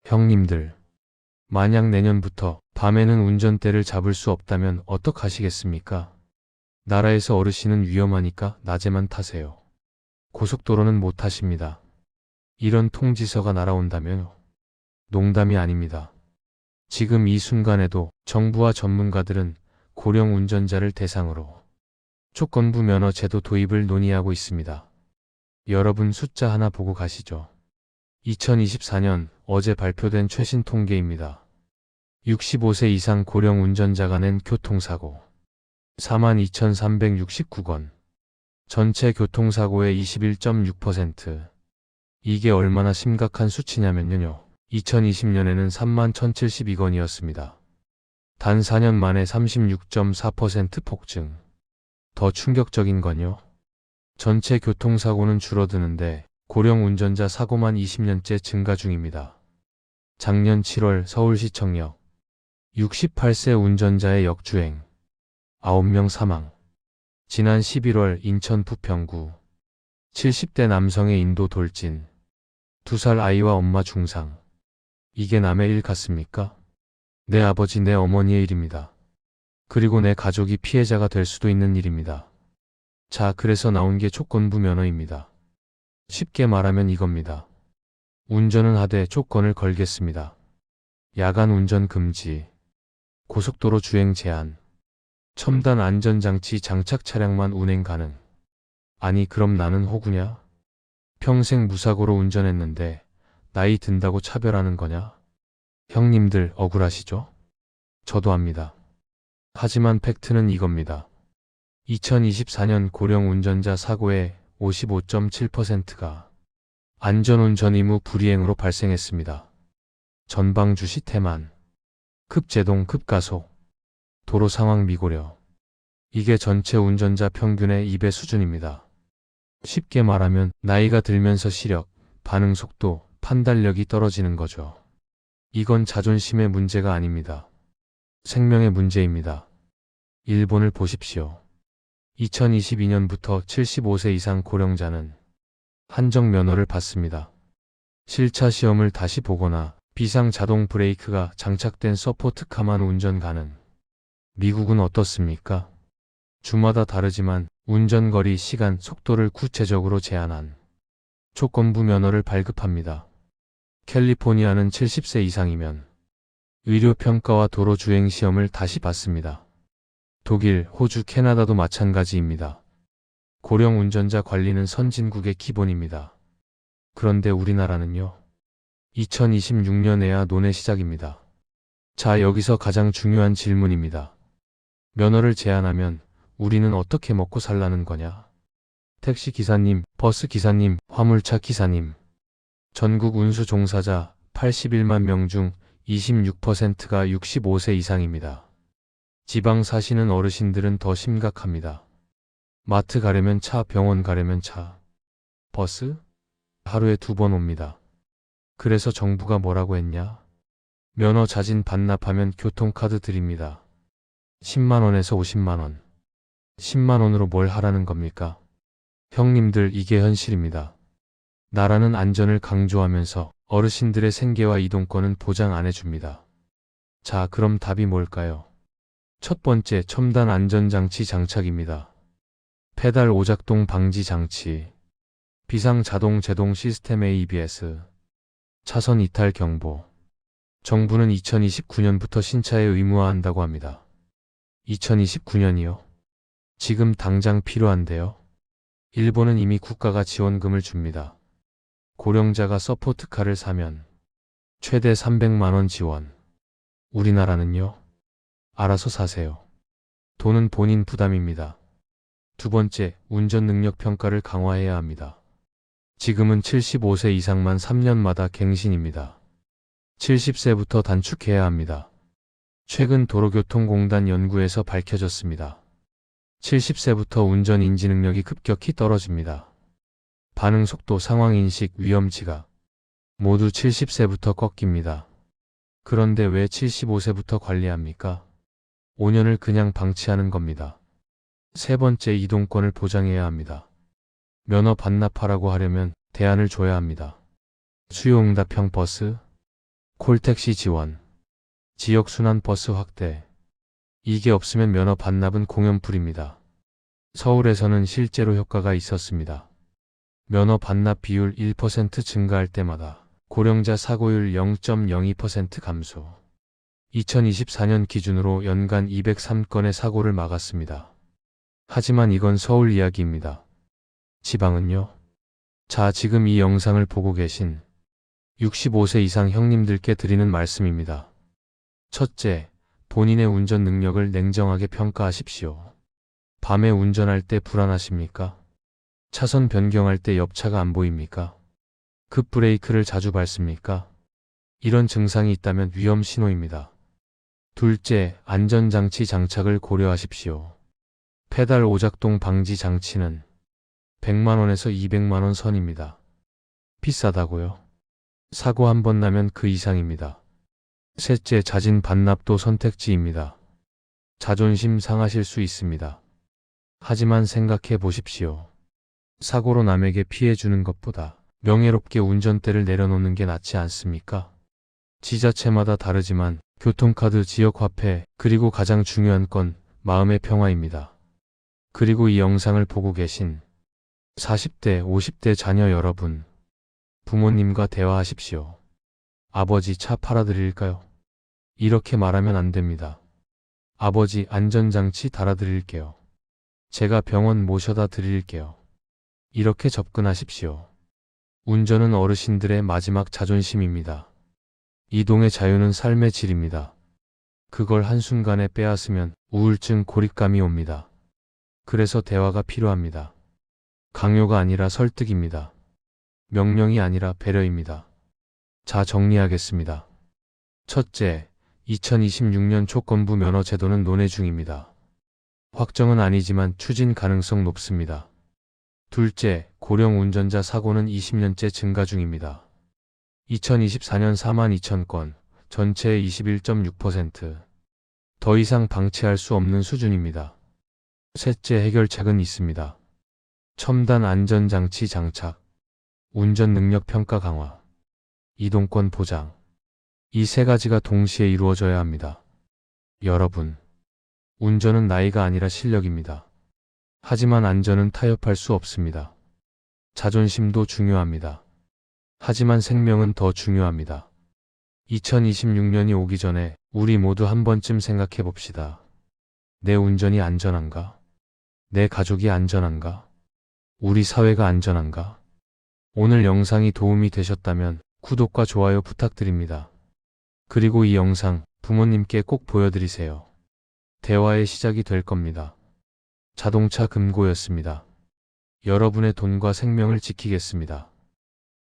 형님들, 만약 내년부터 밤에는 운전대를 잡을 수 없다면 어떡하시겠습니까? 나라에서 어르신은 위험하니까 낮에만 타세요. 고속도로는 못 타십니다. 이런 통지서가 날아온다면요. 농담이 아닙니다. 지금 이 순간에도 정부와 전문가들은 고령 운전자를 대상으로 조건부 면허 제도 도입을 논의하고 있습니다. 여러분 숫자 하나 보고 가시죠. 2024년 어제 발표된 최신 통계입니다. 65세 이상 고령 운전자가 낸 교통사고 42,369건, 전체 교통사고의 21.6%. 이게 얼마나 심각한 수치냐면요. 2020년에는 31,072건이었습니다. 단 4년 만에 36.4% 폭증. 더 충격적인 건요. 전체 교통사고는 줄어드는데 고령 운전자 사고만 20년째 증가 중입니다. 작년 7월 서울시청역 68세 운전자의 역주행 9명 사망. 지난 11월 인천 부평구 70대 남성의 인도 돌진. 2살 아이와 엄마 중상. 이게 남의 일 같습니까? 내 아버지 내 어머니의 일입니다. 그리고 내 가족이 피해자가 될 수도 있는 일입니다. 자, 그래서 나온 게 조건부 면허입니다. 쉽게 말하면 이겁니다. 운전은 하되 조건을 걸겠습니다. 야간 운전 금지, 고속도로 주행 제한, 첨단 안전장치 장착 차량만 운행 가능. 아니 그럼 나는 호구냐? 평생 무사고로 운전했는데 나이 든다고 차별하는 거냐? 형님들 억울하시죠? 저도 압니다. 하지만 팩트는 이겁니다. 2024년 고령 운전자 사고의 55.7%가 안전운전 의무 불이행으로 발생했습니다. 전방 주시 태만, 급제동 급가속, 도로 상황 미고려. 이게 전체 운전자 평균의 2배 수준입니다. 쉽게 말하면 나이가 들면서 시력, 반응 속도, 판단력이 떨어지는 거죠. 이건 자존심의 문제가 아닙니다. 생명의 문제입니다. 일본을 보십시오. 2022년부터 75세 이상 고령자는 한정 면허를 받습니다. 실차 시험을 다시 보거나 비상 자동 브레이크가 장착된 서포트카만 운전 가능. 미국은 어떻습니까? 주마다 다르지만 운전거리, 시간, 속도를 구체적으로 제한한 조건부 면허를 발급합니다. 캘리포니아는 70세 이상이면 의료평가와 도로주행 시험을 다시 받습니다. 독일, 호주, 캐나다도 마찬가지입니다. 고령 운전자 관리는 선진국의 기본입니다. 그런데 우리나라는요? 2026년에야 논의 시작입니다. 자, 여기서 가장 중요한 질문입니다. 면허를 제한하면 우리는 어떻게 먹고 살라는 거냐? 택시 기사님, 버스 기사님, 화물차 기사님. 전국 운수 종사자 81만 명 중 26%가 65세 이상입니다. 지방 사시는 어르신들은 더 심각합니다. 마트 가려면 차, 병원 가려면 차, 버스? 하루에 2번 옵니다. 그래서 정부가 뭐라고 했냐? 면허 자진 반납하면 교통카드 드립니다. 10만원에서 50만원. 10만원으로 뭘 하라는 겁니까? 형님들, 이게 현실입니다. 나라는 안전을 강조하면서 어르신들의 생계와 이동권은 보장 안 해줍니다. 자, 그럼 답이 뭘까요? 첫 번째, 첨단 안전장치 장착입니다. 페달 오작동 방지 장치, 비상 자동 제동 시스템 ABS, 차선 이탈 경보. 정부는 2029년부터 신차에 의무화한다고 합니다. 2029년이요? 지금 당장 필요한데요? 일본은 이미 국가가 지원금을 줍니다. 고령자가 서포트카를 사면 최대 300만원 지원. 우리나라는요? 알아서 사세요. 돈은 본인 부담입니다. 두 번째, 운전 능력 평가를 강화해야 합니다. 지금은 75세 이상만 3년마다 갱신입니다. 70세부터 단축해야 합니다. 최근 도로교통공단 연구에서 밝혀졌습니다. 70세부터 운전 인지 능력이 급격히 떨어집니다. 반응 속도, 상황 인식, 위험 지각 모두 70세부터 꺾입니다. 그런데 왜 75세부터 관리합니까? 5년을 그냥 방치하는 겁니다. 세 번째, 이동권을 보장해야 합니다. 면허 반납하라고 하려면 대안을 줘야 합니다. 수요응답형 버스, 콜택시 지원, 지역순환 버스 확대. 이게 없으면 면허 반납은 공연풀입니다. 서울에서는 실제로 효과가 있었습니다. 면허 반납 비율 1% 증가할 때마다 고령자 사고율 0.02% 감소. 2024년 기준으로 연간 203건의 사고를 막았습니다. 하지만 이건 서울 이야기입니다. 지방은요? 자, 지금 이 영상을 보고 계신 65세 이상 형님들께 드리는 말씀입니다. 첫째, 본인의 운전 능력을 냉정하게 평가하십시오. 밤에 운전할 때 불안하십니까? 차선 변경할 때 옆차가 안 보입니까? 급 브레이크를 자주 밟습니까? 이런 증상이 있다면 위험 신호입니다. 둘째, 안전장치 장착을 고려하십시오. 페달 오작동 방지 장치는 100만원에서 200만원 선입니다. 비싸다고요? 사고 한 번 나면 그 이상입니다. 셋째, 자진 반납도 선택지입니다. 자존심 상하실 수 있습니다. 하지만 생각해 보십시오. 사고로 남에게 피해 주는 것보다 명예롭게 운전대를 내려놓는 게 낫지 않습니까? 지자체마다 다르지만 교통카드, 지역화폐, 그리고 가장 중요한 건 마음의 평화입니다. 그리고 이 영상을 보고 계신 40대, 50대 자녀 여러분, 부모님과 대화하십시오. 아버지, 차 팔아드릴까요? 이렇게 말하면 안 됩니다. 아버지, 안전장치 달아드릴게요. 제가 병원 모셔다 드릴게요. 이렇게 접근하십시오. 운전은 어르신들의 마지막 자존심입니다. 이동의 자유는 삶의 질입니다. 그걸 한순간에 빼앗으면 우울증, 고립감이 옵니다. 그래서 대화가 필요합니다. 강요가 아니라 설득입니다. 명령이 아니라 배려입니다. 자, 정리하겠습니다. 첫째, 2026년 초건부 면허 제도는 논의 중입니다. 확정은 아니지만 추진 가능성 높습니다. 둘째, 고령 운전자 사고는 20년째 증가 중입니다. 2024년 42,000건, 전체의 21.6%. 더 이상 방치할 수 없는 수준입니다. 셋째, 해결책은 있습니다. 첨단 안전장치 장착, 운전 능력 평가 강화, 이동권 보장. 이 세 가지가 동시에 이루어져야 합니다. 여러분, 운전은 나이가 아니라 실력입니다. 하지만 안전은 타협할 수 없습니다. 자존심도 중요합니다. 하지만 생명은 더 중요합니다. 2026년이 오기 전에 우리 모두 한 번쯤 생각해 봅시다. 내 운전이 안전한가? 내 가족이 안전한가? 우리 사회가 안전한가? 오늘 영상이 도움이 되셨다면 구독과 좋아요 부탁드립니다. 그리고 이 영상 부모님께 꼭 보여드리세요. 대화의 시작이 될 겁니다. 자동차 금고였습니다. 여러분의 돈과 생명을 지키겠습니다.